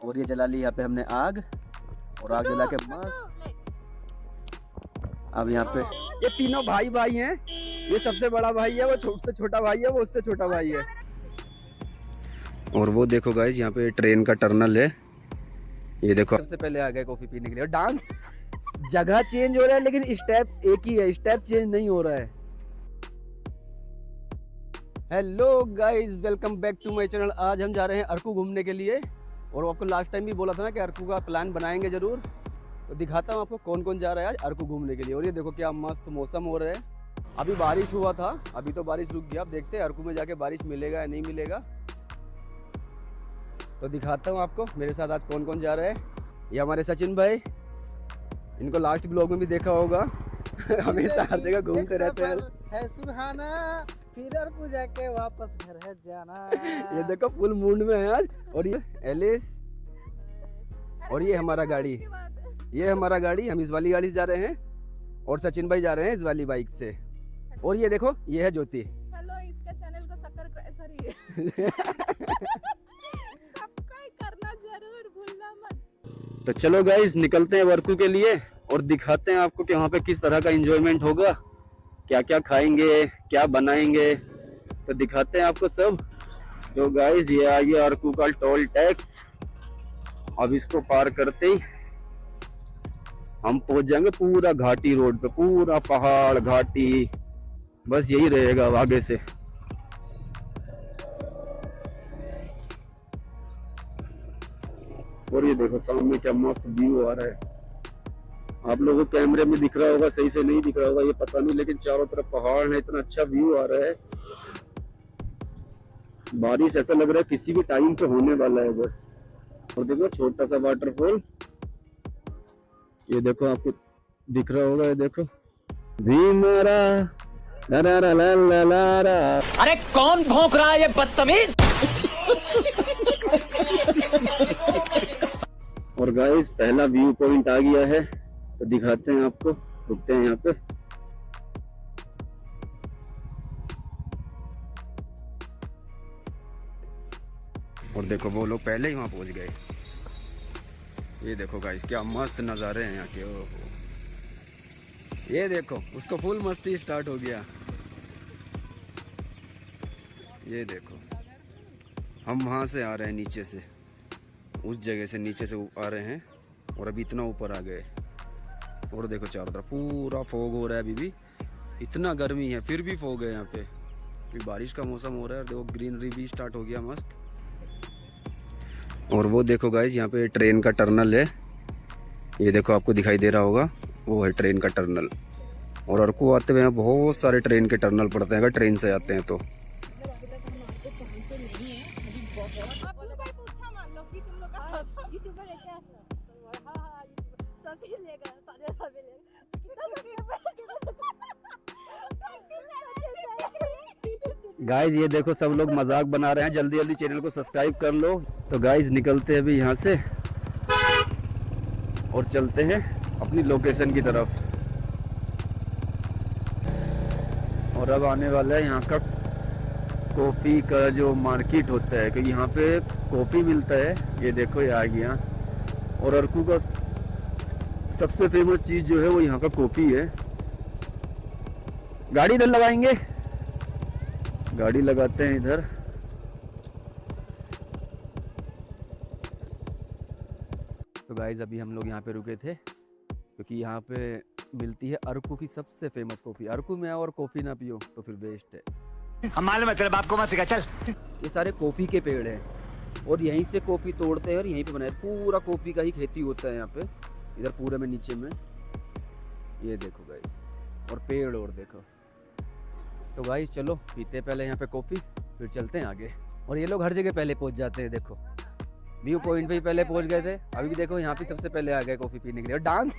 और ये जला ली यहाँ पे हमने आग, और आग जला के मस्त अब यहाँ पे ये तीनों भाई भाई हैं। ये सबसे बड़ा भाई है, वो से छोटा भाई है, वो उससे छोटा भाई है। और वो देखो गाइस, यहाँ पे ट्रेन का टर्नल है। ये देखो सबसे पहले आ गए कॉफी पीने के लिए। और डांस जगह चेंज हो रहा है लेकिन स्टेप एक ही है, स्टेप चेंज नहीं हो रहा है। Hello guys, welcome back to my channel. आज हम जा रहे हैं अरकू घूमने के लिए, और आपको लास्ट टाइम भी बोला था ना कि अरकू का प्लान बनाएंगे जरूर, तो दिखाता हूँ आपको कौन कौन जा रहा है आज अरकू घूमने के लिए। और ये देखो क्या मस्त मौसम हो रहा है। अभी बारिश हुआ था, अभी तो बारिश रुक गया। अब देखते हैं अरकू में जाके बारिश मिलेगा या नहीं मिलेगा, तो दिखाता हूँ आपको मेरे साथ आज कौन कौन जा रहा है। ये हमारे सचिन भाई, इनको लास्ट ब्लॉग में भी देखा होगा। हमेशा हर जगह घूमते रहते हैं। है सुहाना, फिर अरकू जाके वापस घर है जाना। ये देखो फुल मूड में है आज। और ये एलिस, और ये हमारा गाड़ी, ये हमारा गाड़ी, हम इस वाली गाड़ी से जा रहे हैं, और सचिन भाई जा रहे हैं इस वाली बाइक से। और ये देखो ये है ज्योति। हेलो, इसका चैनल को सब्सक्राइब करना जरूर भूलना मत। तो चलो गाइस, निकलते हैं अरकू के लिए और दिखाते हैं आपको कि वहाँ पे किस तरह का एंजॉयमेंट होगा, क्या क्या खाएंगे, क्या बनाएंगे, तो दिखाते हैं आपको सब। तो गाइस, ये आ गया अरकू का टोल टैक्स। अब इसको पार करते ही हम पहुंच जाएंगे पूरा घाटी रोड पे, पूरा पहाड़ घाटी, बस यही रहेगा अब आगे से। और ये देखो सामने क्या मस्त व्यू आ रहा है। आप लोगों को कैमरे में दिख रहा होगा, सही से नहीं दिख रहा होगा ये पता नहीं, लेकिन चारों तरफ पहाड़ है, इतना अच्छा व्यू आ रहा है। बारिश ऐसा लग रहा है किसी भी टाइम पे होने वाला है बस। और देखो छोटा सा वाटरफॉल, ये देखो आपको दिख रहा होगा, ये देखो भीमरा ला ला ला ला ला ला। अरे कौन भौंक रहा है ये बदतमीज। और गाइस, पहला व्यू पॉइंट आ गया है, तो दिखाते हैं आपको, रुकते हैं यहाँ पे। और देखो वो लोग पहले ही वहां पहुंच गए। ये देखो गाइस क्या मस्त नज़ारे हैं यहाँ के। ओहो, ये देखो उसको फुल मस्ती स्टार्ट हो गया। ये देखो हम वहां से आ रहे हैं नीचे से, उस जगह से नीचे से आ रहे हैं, और अभी इतना ऊपर आ गए। और देखो चारों तरफ पूरा फॉग हो रहा है। अभी भी इतना गर्मी है फिर भी फॉग है यहाँ पे, क्योंकि बारिश का मौसम हो रहा है। देखो ग्रीनरी भी स्टार्ट हो गया मस्त। और वो देखो गाइस, यहाँ पे ट्रेन का टर्नल है। ये देखो आपको दिखाई दे रहा होगा, वो है ट्रेन का टर्नल। और अरकू आते हुए यहाँ बहुत सारे ट्रेन के टर्नल पड़ते हैं अगर ट्रेन से आते हैं तो। गाइज ये देखो सब लोग मजाक बना रहे हैं, जल्दी जल्दी चैनल को सब्सक्राइब कर लो। तो गाइज निकलते हैं अभी यहाँ से और चलते हैं अपनी लोकेशन की तरफ। और अब आने वाला है यहाँ का कॉफ़ी का जो मार्केट होता है, क्योंकि यहाँ पे कॉफ़ी मिलता है। ये देखो ये आ गया। और अरकू का सबसे फेमस चीज़ जो है वो यहाँ का कॉफ़ी है। गाड़ी इधर लगाएंगे, गाड़ी लगाते हैं इधर। तो गाइज अभी हम लोग यहाँ पे रुके थे, क्योंकि यहाँ पे मिलती है अरकू की सबसे फेमस कॉफ़ी। अरकू में आओ और कॉफ़ी ना पियो तो फिर वेस्ट है। हम मालूम है तेरे बाप को मत सिखा, चल। ये सारे कॉफ़ी के पेड़ हैं, और यहीं से कॉफ़ी तोड़ते हैं और यहीं पे बनाए। पूरा कॉफ़ी का ही खेती होता है यहाँ पे, इधर पूरे में नीचे में। ये देखो गाइज, और पेड़ और देखो। तो गाइस चलो पीते पहले यहाँ पे कॉफ़ी, फिर चलते हैं आगे। और ये लोग हर जगह पहले पहुँच जाते हैं। देखो व्यू पॉइंट पे ही पहले पहुँच गए थे, अभी भी देखो यहाँ पे सबसे पहले आ गए कॉफ़ी पीने के लिए। और डांस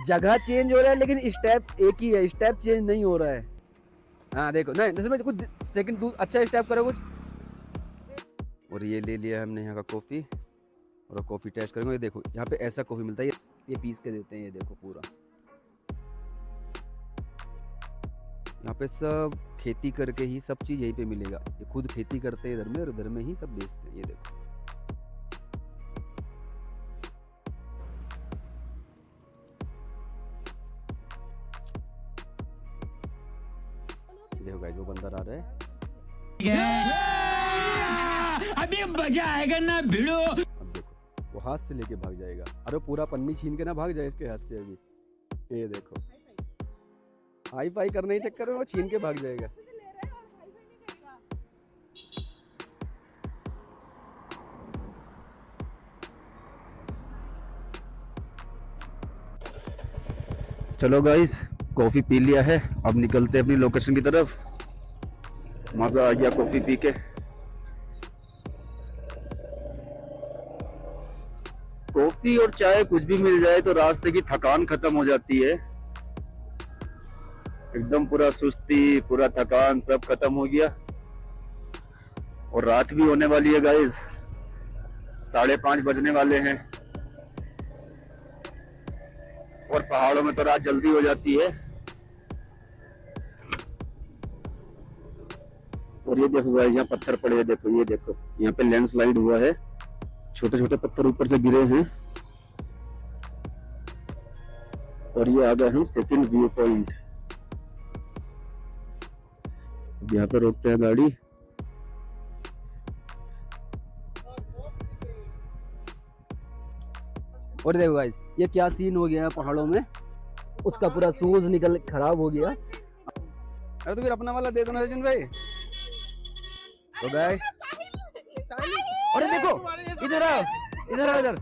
जगह चेंज हो रहा है लेकिन स्टेप एक ही है, स्टेप चेंज नहीं हो रहा है। हाँ देखो, नहीं जैसे मैं कुछ सेकंड अच्छा स्टेप करो कुछ। और ये ले लिया हमने यहाँ का कॉफ़ी, और कॉफ़ी टेस्ट करेंगे। ये देखो यहाँ पे ऐसा कॉफ़ी मिलता है, ये पीस के देते हैं। ये देखो पूरा यहाँ पे सब खेती करके ही सब चीज़ यहीं पे मिलेगा। ये खुद खेती करते हैं इधर में, और इधर में ही सब बेचते हैं। ये देखो लोग अंदर आ रहे हैं। अभी मजा आएगा ना भिड़ो। अब देखो वो हाथ से लेके भाग जाएगा। अरे पूरा पन्नी छीन के ना भाग जाए इसके हाथ से अभी। ये देखो हाई फाई करने के चक्कर में वो छीन के भाग जाएगा। चलो गाइस कॉफी पी लिया है, अब निकलते हैं अपनी लोकेशन की तरफ। मजा आ गया कॉफी पी के। कॉफी और चाय कुछ भी मिल जाए तो रास्ते की थकान खत्म हो जाती है। एकदम पूरा सुस्ती, पूरा थकान सब खत्म हो गया। और रात भी होने वाली है गाइस, 5:30 बजने वाले हैं। और पहाड़ों में तो रात जल्दी हो जाती है। और ये देखो गाइस यहाँ पत्थर पड़े हैं, देखो ये देखो यहाँ पे लैंडस्लाइड हुआ है, छोटे छोटे पत्थर ऊपर से गिरे हैं। और ये आ गए हम सेकंड व्यू पॉइंट। यहाँ पे रोकते हैं गाड़ी। और देखो गाइस ये क्या सीन हो गया है पहाड़ों में, उसका पूरा शूज निकल खराब हो गया। अरे तो फिर अपना वाला दे दो ना सचिन भाई। तो गाइस अरे देखो इधर आओ, इधर आओ, इधर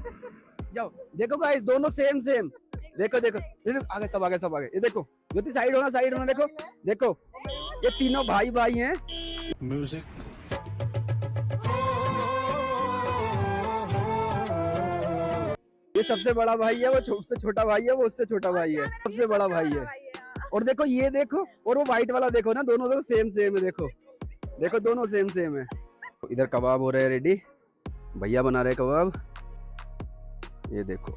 जाओ। देखो गाइस दोनों सेम सेम। देखो देखो आगे सब आगे सब आगे। ये देखो ज्योति साइड होना, साइड होना। देखो देखो ये तीनों भाई भाई हैं। म्यूजिक ये सबसे बड़ा भाई है, वो सबसे छोटा भाई है, वो उससे छोटा भाई है, सबसे बड़ा भाई है। और देखो ये देखो, और वो व्हाइट वाला देखो ना, दोनों तो सेम सेम है। देखो देखो दोनों सेम सेम है। इधर कबाब हो रहे हैं रेडी, भैया बना रहे कबाब। ये देखो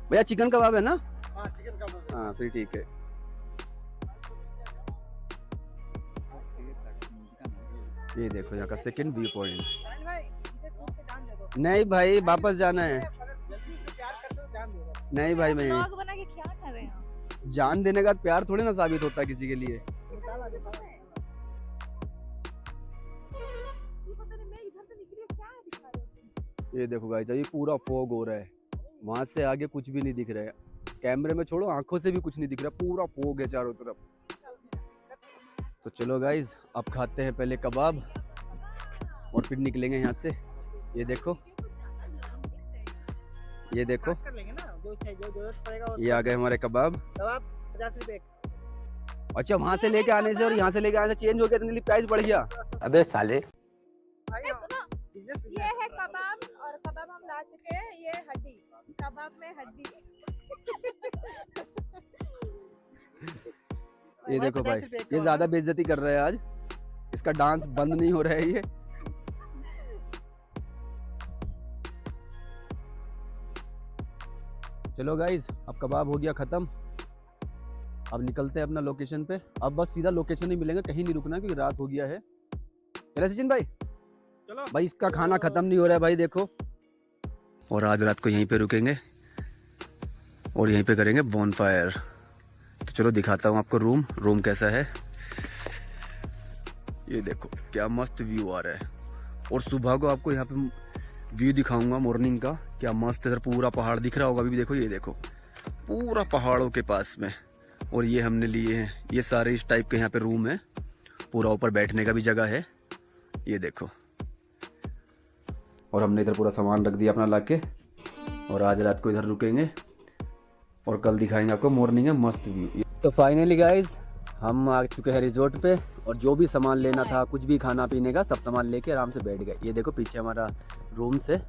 भैया चिकन कबाब है ना? हाँ चिकन कबाब। हाँ फिर ठीक है। ये देखो यहाँ का सेकंड व्यू पॉइंट। नहीं भाई वापस जाना है। नहीं भाई मैं व्लॉग बना के क्या कर रहे हो? जान देने का प्यार थोड़ी ना साबित होता किसी के लिए। ये देखो गाइस ये पूरा फॉग हो रहा है, वहां से आगे कुछ भी नहीं दिख रहा है। कैमरे में छोड़ो आंखों से भी कुछ नहीं दिख रहा, पूरा फॉग है चारों तरफ। तो चलो गाइस अब खाते हैं पहले कबाब और फिर निकलेंगे यहाँ से। ये देखो ये देखो ये आ गए हमारे कबाब। 50 रुपए। अच्छा वहां से लेके आने से और यहाँ से लेके आने से चेंज हो गया, तो प्राइस बढ़ गया। अबे साले सुनो, ये है कबाब और कबाब हम ला चुके हैं। ये हड्डी, कबाब में हड्डी। ये देखो भाई ये ज्यादा बेइज्जती कर रहा है आज, इसका डांस बंद नहीं हो रहा है ये। चलो गाइज अब कबाब हो गया खत्म, अब निकलते हैं अपना लोकेशन पे। अब बस सीधा लोकेशन ही मिलेंगे, कहीं नहीं रुकना क्योंकि रात हो गया है। चलो सचिन भाई चलो भाई इसका खाना खत्म नहीं हो रहा है भाई देखो। और आज रात को यहीं पे रुकेंगे और यहीं पे करेंगे बॉनफायर। तो चलो दिखाता हूँ आपको रूम कैसा है। ये देखो क्या मस्त व्यू आ रहा है। और सुबह को आपको यहाँ पे व्यू दिखाऊंगा मॉर्निंग का, क्या मस्त इधर पूरा पहाड़ दिख रहा होगा अभी भी। देखो ये देखो पूरा पहाड़ों के पास में। और ये हमने लिए हैं ये सारे इस टाइप के यहाँ पे रूम है, पूरा ऊपर बैठने का भी जगह है। ये देखो और हमने इधर पूरा सामान रख दिया अपना लाके। और आज रात को इधर रुकेंगे और कल दिखाएंगे आपको मॉर्निंग है मस्त व्यू। तो फाइनली गाइज हम आ चुके हैं रिजॉर्ट पे, और जो भी सामान लेना था कुछ भी खाना पीने का सब सामान लेके आराम से बैठ गए। ये देखो पीछे हमारा रूम से,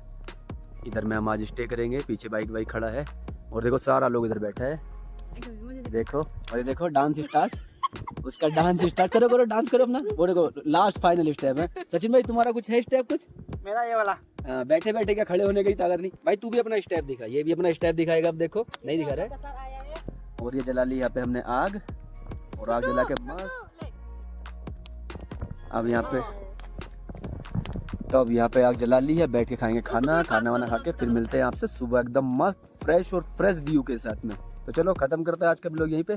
इधर में हम आज स्टे करेंगे। पीछे बाइक खड़ा है और देखो सारा लोग इधर बैठा है। देखो और ये देखो डांस स्टार्ट, उसका डांस स्टार्ट करो करो डांस करो अपना। वो देखो लास्ट फाइनल स्टेप है। सचिन भाई तुम्हारा कुछ है स्टेप? कुछ मेरा ये वाला बैठे बैठे क्या खड़े होने की ताकत नहीं भाई। तू भी अपना स्टेप दिखा, ये भी अपना स्टेप दिखाएगा। अब देखो नहीं दिखा रहा है। और ये जला ली यहाँ पे हमने आग, और आग जला के मस्त अब यहाँ पे तो अब यहाँ पे आग जला ली है, बैठ के खाएंगे खाना वाना खा के फिर मिलते हैं आपसे सुबह एकदम मस्त फ्रेश और फ्रेश व्यू के साथ में। तो चलो खत्म करते हैं आज का ब्लॉग यहीं पे।